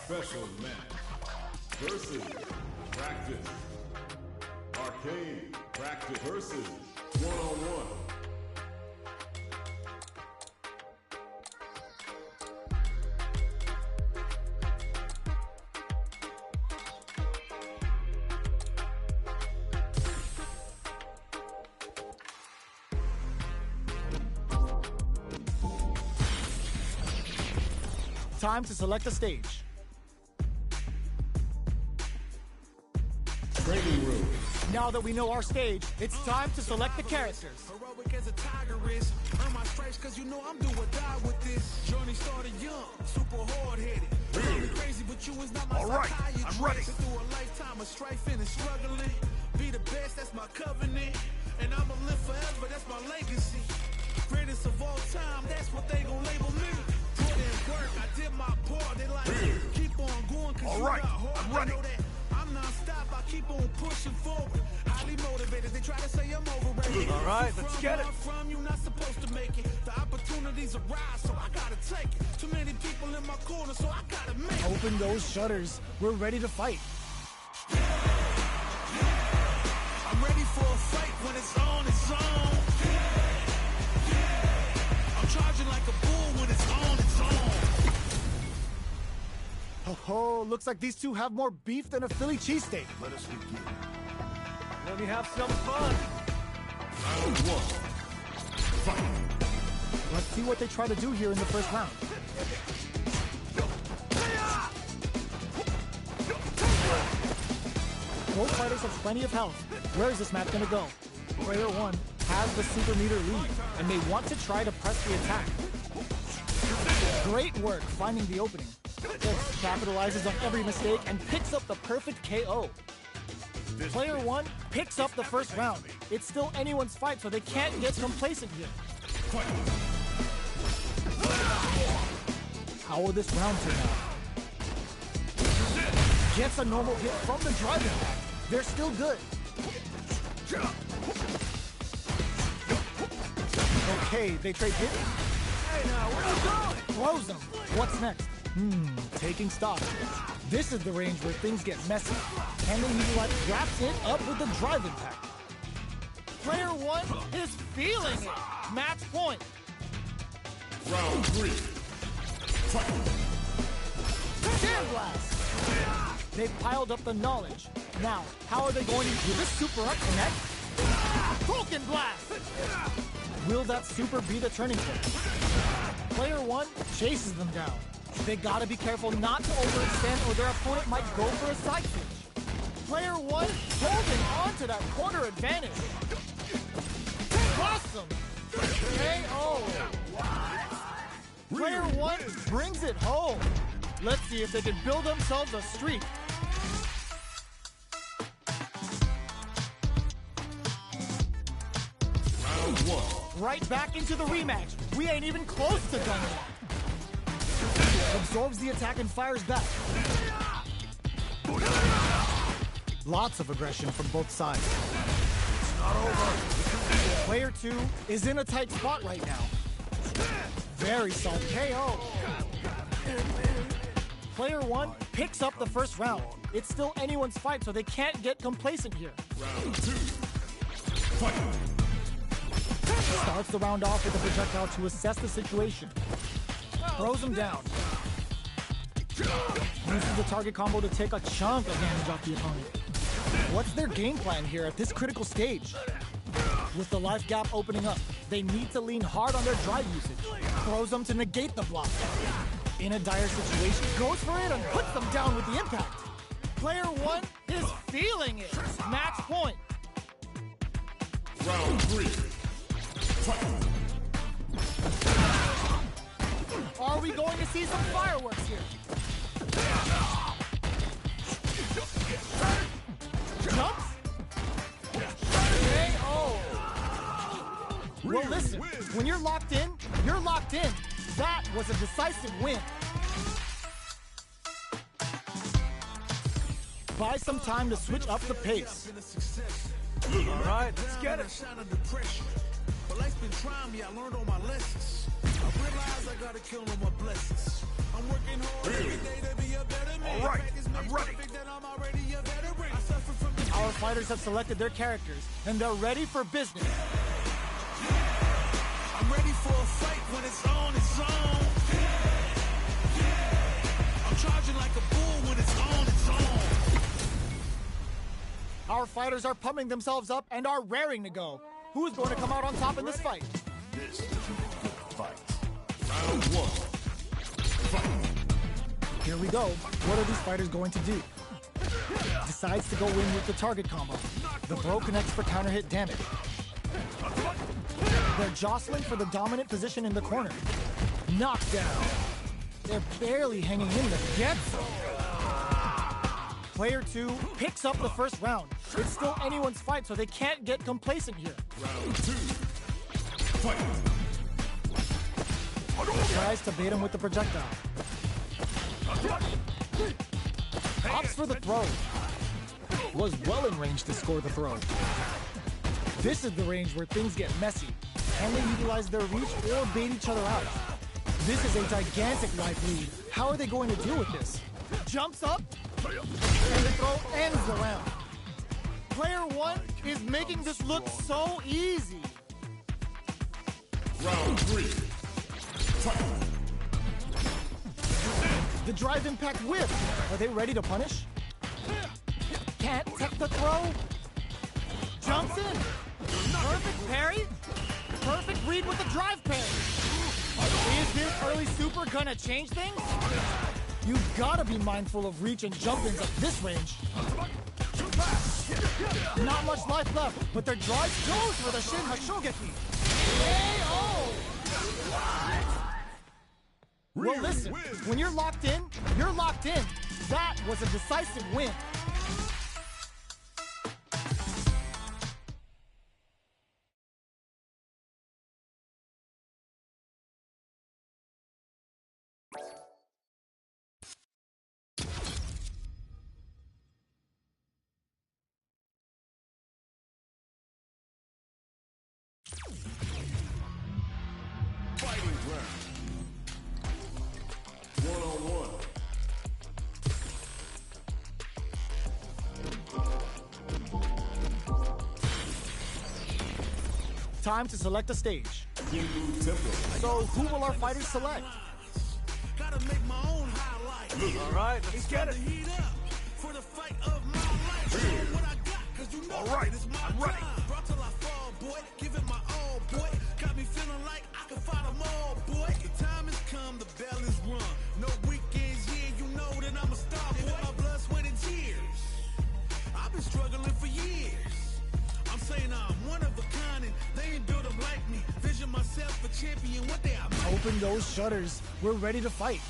Special match versus practice. Arcade practice versus one-on-one. Time to select a stage. Training room. Now that we know our stage, it's time to select the characters. Heroic as a tiger is. Earn my stripes cause you know I'm do or die with this. Journey started young, super hard-headed. Crazy, but you is not my psychiatrist. I'm ready. Through a lifetime of strifing and struggling. Be the best, that's my covenant. And I'ma live forever, that's my legacy. Greatest of all time, that's what they gon' label me. Put in work, I did my part. They like, keep on going cause you got heart. I'm ready. I know that I'm non-stop, I keep on pushing forward. Highly motivated, they try to say I'm overrated. All right, let's get it. Where I'm from, you're not supposed to make it. The opportunities arise, so I gotta take it. Too many people in my corner, so I gotta make it. Open those shutters. We're ready to fight. I'm ready for a fight when it's on, it's on. I'm charging like a bull when it's on, it's on. Oh, looks like these two have more beef than a Philly cheesesteak. Let us begin. Let me have some fun. Round one. Fight. Let's see what they try to do here in the first round. Both fighters have plenty of health. Where is this match gonna go? Player one has the super meter lead, and they want to try to press the attack. Great work finding the opening. This capitalizes on every mistake and picks up the perfect KO. Player one picks up the first round. It's still anyone's fight, so they can't get complacent here. How will this round turn out? Gets a normal hit from the driving back. They're still good. Okay, they trade hits. Hey now, where are you going? Throws them. What's next? Taking stock. This is the range where things get messy. And then he wraps it up with the driving pack. Player one is feeling it. Match point. Round three. Fight. Sand blast. They've piled up the knowledge. Now, how are they going to do this super up connect? Vulcan Blast! Will that super be the turning point? Player 1 chases them down. They gotta be careful not to overextend or their opponent might go for a side switch. Player 1 holding on to that corner advantage. Awesome! KO! Player 1 brings it home. Let's see if they can build themselves a streak. Round 1. Right back into the rematch. We ain't even close to done yet. Absorbs the attack and fires back. Lots of aggression from both sides. It's not over. Player 2 is in a tight spot right now. Very solid KO. Player 1 picks up the first round. It's still anyone's fight, so they can't get complacent here. Round 2. Fight. Starts the round off with a projectile to assess the situation. Throws him down. Uses the target combo to take a chunk of damage off the opponent. What's their game plan here at this critical stage? With the life gap opening up, they need to lean hard on their drive usage. Throws them to negate the block. In a dire situation, goes for it and puts them down with the impact. Player 1 is feeling it. Match point. Round 3. Fight. Are we going to see some fireworks here? Jumps? KO. Well, listen, when you're locked in, you're locked in. That was a decisive win. Buy some time to switch up the pace. All right, let's get it. But life's been trying me, I learned all my lessons. I realize I gotta kill all my blessings. I'm working hard every day to be a better man. All right, I'm ready. I'm already a veteran. I suffer from the Our fighters have selected their characters, and they're ready for business. I'm ready for a fight when it's on, it's on. I'm charging like a bull when it's on, it's on. Our fighters are pumping themselves up and are raring to go. Who's going to come out on top in this fight? This is a good fight. Round 1. Fight. Here we go. What are these fighters going to do? Decides to go in with the target combo. The throw connects for counter hit damage. They're jostling for the dominant position in the corner. Knockdown. They're barely hanging in the get-some. Player 2 picks up the first round. It's still anyone's fight, so they can't get complacent here. Round 2. Fight. Tries to bait him with the projectile. Opts for the throw. Was well in range to score the throw. This is the range where things get messy. Can they utilize their reach or bait each other out? This is a gigantic life lead. How are they going to deal with this? Jumps up, and the throw ends the round. Player 1 is making this look so easy. Round 3. Fight. The drive impact whip. Are they ready to punish? Can't tech the throw. Jumps in. Perfect parry. Perfect read with the drive parry. Is this early super gonna change things? You've gotta be mindful of reach and jump-ins at this range. Not much life left, but their drive goes for the Shin Hashogeki. KO! Well, listen, when you're locked in, you're locked in. That was a decisive win. Fighting round. 1-on-1. Time to select a stage. So who will our fighters select? Gotta make my own highlight. All right, let's get it. Heat up for right, It's my I'm ready. time. Brought till I fall, boy. Give it my all, boy. Got me feeling like I can fight them all, boy. The time has come, the bell is rung. No weekends, yeah, you know that I'm a star, boy. My blood, sweat, and tears. I've been struggling for years. I'm saying I'm one of a kind and they ain't built them like me. Vision myself a champion, one day I might. Open those shutters. We're ready to fight.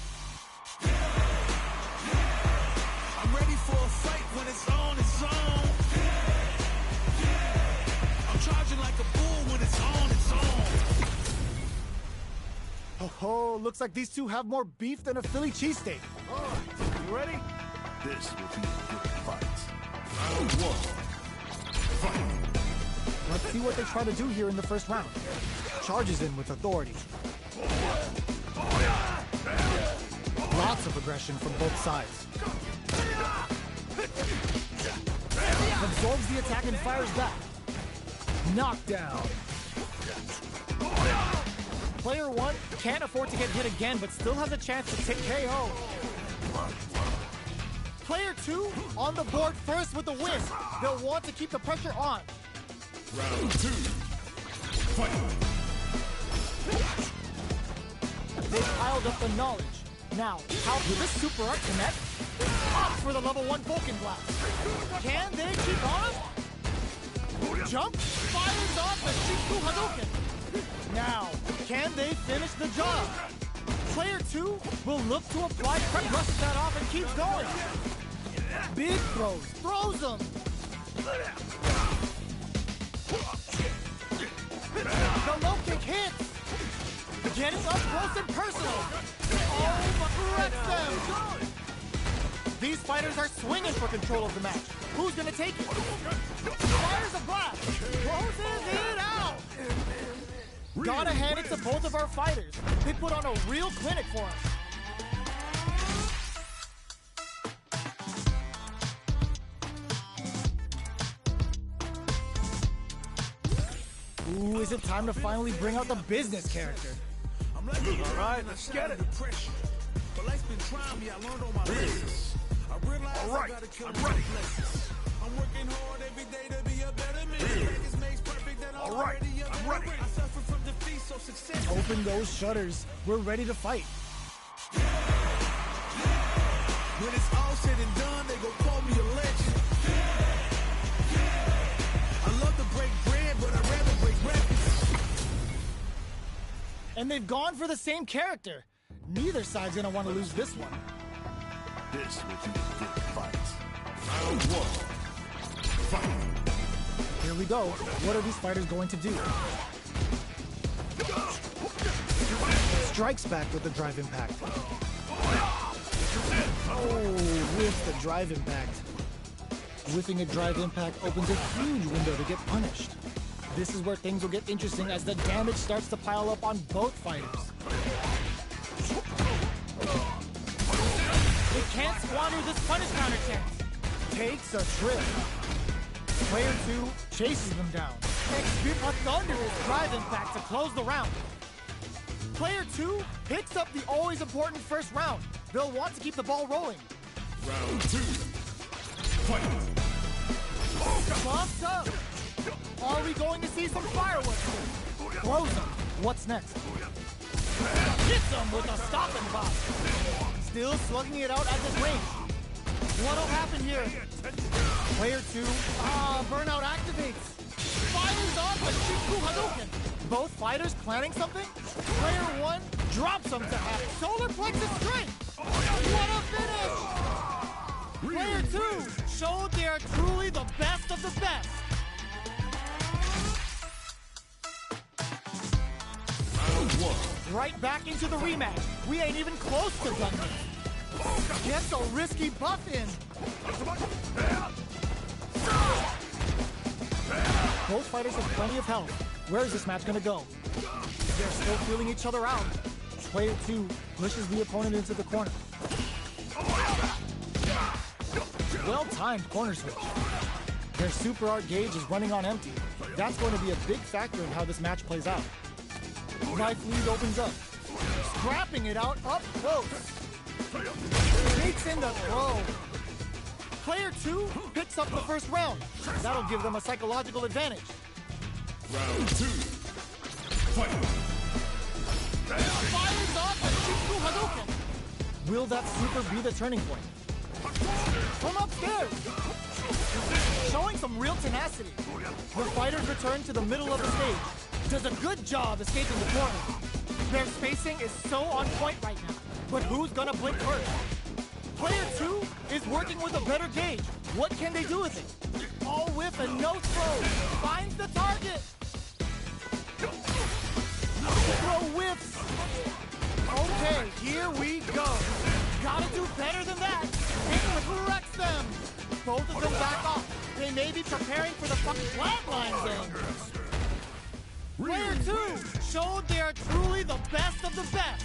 I'm ready for a fight when it's on, it's on. I'm charging like a bull when it's on, it's on. Oh, looks like these two have more beef than a Philly cheesesteak. You ready? This will be a good fight. Round 1. Fight. Let's see what they try to do here in the first round. Charges in with authority. Lots of aggression from both sides. Absorbs the attack and fires back. Knockdown. Player 1 can't afford to get hit again, but still has a chance to take KO. Player 2 on the board first with the win. They'll want to keep the pressure on. Round 2. Fight. They piled up the knowledge. Now, how will this super art connect? Opt for the level 1 Vulcan Blast. Can they keep on? Jump fires off the Shiku Hadouken. Now, can they finish the job? Player 2 will look to apply, brushes that off and keeps going. Big throws them. The low kick hits. Getting up close and personal. Oh, wrecks them. These fighters are swinging for control of the match. Who's gonna take it? Fires a blast. Closes it out. Gotta hand it to both of our fighters. They put on a real clinic for us. Ooh, is it time to finally bring out the business character? I'm like, All right, let's get it. Pressure. But life's been trying me, I learned all my lessons. I realized All right, I gotta kill I'm my ready. blessings. I'm working hard every day to be a better man. Practice makes perfect, that I'm All right, already a I'm better ready. man. I suffer from defeat, so success. Open those shutters. We're ready to fight. When it's all said and done, they gon' call me a legend. I love to break bread, but I'd rather break records. And they've gone for the same character. Neither side's gonna want to lose this one. This will be a good fight. Round 1. Fight. Here we go. What are these fighters going to do? Strikes back with the drive impact. Oh, with the drive impact. Whiffing a drive impact opens a huge window to get punished. This is where things will get interesting as the damage starts to pile up on both fighters. They can't squander this punish counter chance. Takes a trip. Player 2 chases them down. Execute a thunderous drive impact to close the round. Player 2 picks up the always important first round. They'll want to keep the ball rolling. Round 2. Fight. Buffed up. Are we going to see some fireworks here? Throws him. What's next? Hits him with a stopping block. Still slugging it out at this range. What'll happen here? Player 2, burnout activates. Fires off a Shiku Hadouken. Both fighters planning something? Player 1 drops him to half. Solar plexus strength. What a finish! Player 2 showed they are truly the best of the best. Round 1. Right back into the rematch. We ain't even close to done yet. Gets a risky buff in. Both fighters have plenty of health. Where is this match gonna go? They're still feeling each other out. Player 2 pushes the opponent into the corner. Well-timed corner switch. Their super art gauge is running on empty. That's going to be a big factor in how this match plays out. Knife lead opens up. Scrapping it out up close. Takes in the throw. Player 2 picks up the first round. That'll give them a psychological advantage. Round 2. Fight! Fires off a Shinku Hadouken! Will that super be the turning point? From upstairs! Showing some real tenacity. The fighters return to the middle of the stage. Does a good job escaping the corner. Their spacing is so on point right now. But who's gonna blink first? Player 2 is working with a better gauge. What can they do with it? All whiff and no throw. Finds the target. Throw whiffs. Okay, here we go. Gotta do better than that. It wrecks them. Both of them back off. They may be preparing for the fucking flatline zone. Player 2 showed they are truly the best of the best.